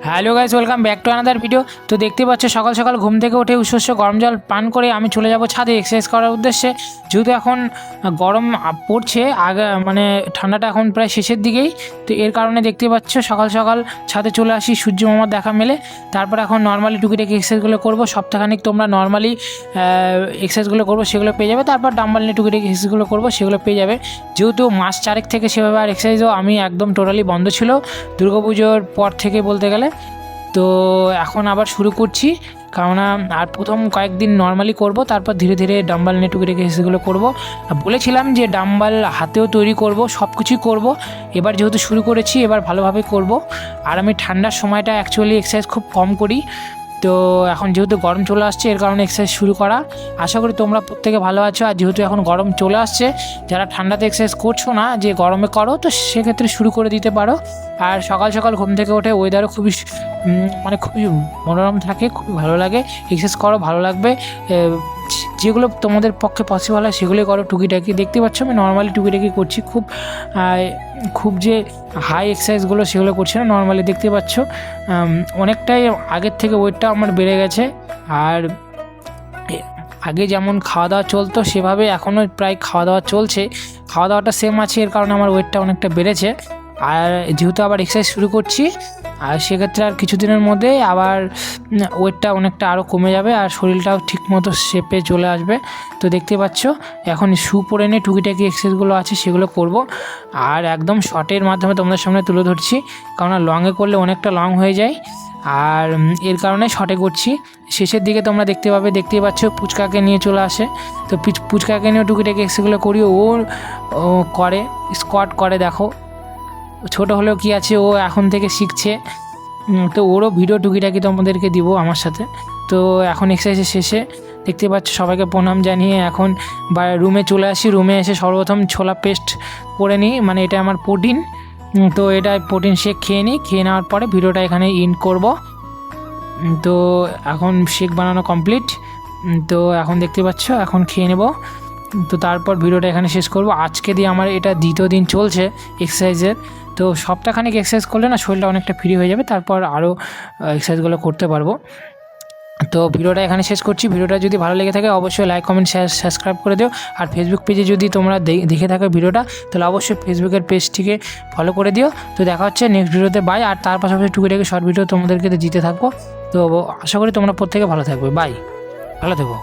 Hello guys, welcome back to another video. তো দেখতে পাচ্ছ সকাল সকাল ঘুম থেকে উঠে উচ্ছ্বাস গরম জল পান করে আমি চলে যাব ছাদে এক্সারসাইজ করার উদ্দেশ্যে। যেহেতু এখন গরম পড়ছে, আগে মানে ঠান্ডাটা এখন প্রায় শেষের দিকেই, তো এর কারণে দেখতে পাচ্ছ সকাল সকাল ছাদে চলে আসি, সূর্য মামার দেখা মেলে। তারপর এখন নর্মালি টুকিটাকি এক্সারসাইজগুলো করবো। সপ্তাহখানিক তোমরা নর্মালি এক্সারসাইজগুলো করবো, সেগুলো পেয়ে যাবে। তারপর ডাম্বেল নিয়ে টুকিটাকি এক্সারসাইজগুলো করবো, সেগুলো পেয়ে যাবে। যেহেতু মাস 4 থেকে সেভাবে আর এক্সারসাইজও আমি একদম টোটালি বন্ধ ছিল দুর্গাপুজোর পর থেকে বলতে গেলে। তো এখন আবার শুরু করছি, কারণ আর প্রথম কয়েকদিন নর্মালি করব, তারপর ধীরে ধীরে ডাম্বেল নিয়ে টুকিটাকি এক্সারসাইজগুলো করবো। বলেছিলাম যে ডাম্বেল হাতেও তৈরি করব, সব কিছুই করবো। এবার যেহেতু শুরু করেছি, এবার ভালোভাবে করব। আর আমি ঠান্ডার সময়টা অ্যাকচুয়ালি এক্সারসাইজ খুব কম করি। তো এখন যেহেতু গরম চলে আসছে, এর কারণে এক্সারসাইজ শুরু করা। আশা করি তোমরা প্রত্যেকে ভালো আছো। আর যেহেতু এখন গরম চলে আসছে, যারা ঠান্ডাতে এক্সারসাইজ করছো না, যে গরমে করো, তো সেক্ষেত্রে শুরু করে দিতে পারো। আর সকাল সকাল ঘুম থেকে ওঠে ওয়েদারও খুবই খুবই মনোরম থাকে, খুবই ভালো লাগে। এক্সারসাইজ করো, ভালো লাগবে। যেগুলো তোমাদের পক্ষে পসিবল হয় সেগুলোই করো। টুকিটাকি দেখতে পাচ্ছ আমি নর্মালি টুকিটাকি করছি, খুব যে হাই এক্সারসাইজগুলো সেগুলো করছি না, নর্মালি দেখতে পাচ্ছ। অনেকটাই আগের থেকে ওয়েটটা আমার বেড়ে গেছে। আর আগে যেমন খাওয়া দাওয়া চলতো, সেভাবে এখনও প্রায় খাওয়া দাওয়া চলছে। খাওয়া দাওয়াটা সেম আছে, এর কারণে আমার ওয়েটটা অনেকটা বেড়েছে। আর যেহেতু আবার এক্সারসাইজ শুরু করছি, আর সেক্ষেত্রে আর কিছুদিনের মধ্যে আবার ওয়েটটা অনেকটা আরও কমে যাবে, আর শরীরটাও ঠিকমতো শেপে চলে আসবে। তো দেখতে পাচ্ছ এখন শু পরে নিয়ে টুকিটাকি এক্সারসাইজগুলো আছে সেগুলো করব। আর একদম শর্টের মাধ্যমে তোমাদের সামনে তুলে ধরছি, কারণ লংয়ে করলে অনেকটা লং হয়ে যায়। আর এর কারণে শর্টে করছি। শেষের দিকে তোমরা দেখতেই পাচ্ছ পুচকাকে নিয়ে চলে আসে। তো পুচকাকে নিয়েও টুকিটাকি এক্সারসাইজগুলো করি। ও করে, স্কোয়াট করে, দেখো ছোট হলেও কি আছে, ও এখন থেকে শিখছে। তো ওরও ভিডিও টুকিটাকি তোমাদেরকে দিব আমার সাথে। তো এখন এক্সারসাইজের শেষে দেখতে পাচ্ছ সবাইকে প্রণাম জানিয়ে এখন রুমে চলে আসি। রুমে এসে সর্বপ্রথম ছোলা পেস্ট করে নিই, মানে এটা আমার প্রোটিন। তো এটা প্রোটিন শেক খেয়ে নিই। খেয়ে নেওয়ার পরে ভিডিওটা এখানে ইন্ড করব। তো এখন শেক বানানো কমপ্লিট। তো এখন দেখতে পাচ্ছ এখন খেয়ে নেব। তো তারপর ভিডিওটা এখানে শেষ করব। আজকে দিয়ে আমার এটা দ্বিতীয় দিন চলছে এক্সারসাইজের। তো সপ্তাহখানিক এক্সারসাইজ করলে না শরীরটা অনেকটা ফ্রি হয়ে যাবে, তারপর আরও এক্সারসাইজগুলো করতে পারবো। তো ভিডিওটা এখানে শেষ করছি। ভিডিওটা যদি ভালো লেগে থাকে অবশ্যই লাইক, কমেন্ট, শেয়ার, সাবস্ক্রাইব করে দিও। আর ফেসবুক পেজে যদি তোমরা দেখে থাকো ভিডিওটা, তাহলে অবশ্যই ফেসবুকের পেজটিকে ফলো করে দিও। তো দেখা হচ্ছে নেক্সট ভিডিওতে। বাই। আর তার পাশাপাশি টুকিটাকি শর্ট ভিডিও তোমাদেরকে দিতে থাকবো। তো আশা করি তোমরা প্রত্যেকে ভালো থাকবে। বাই, ভালো থেকো।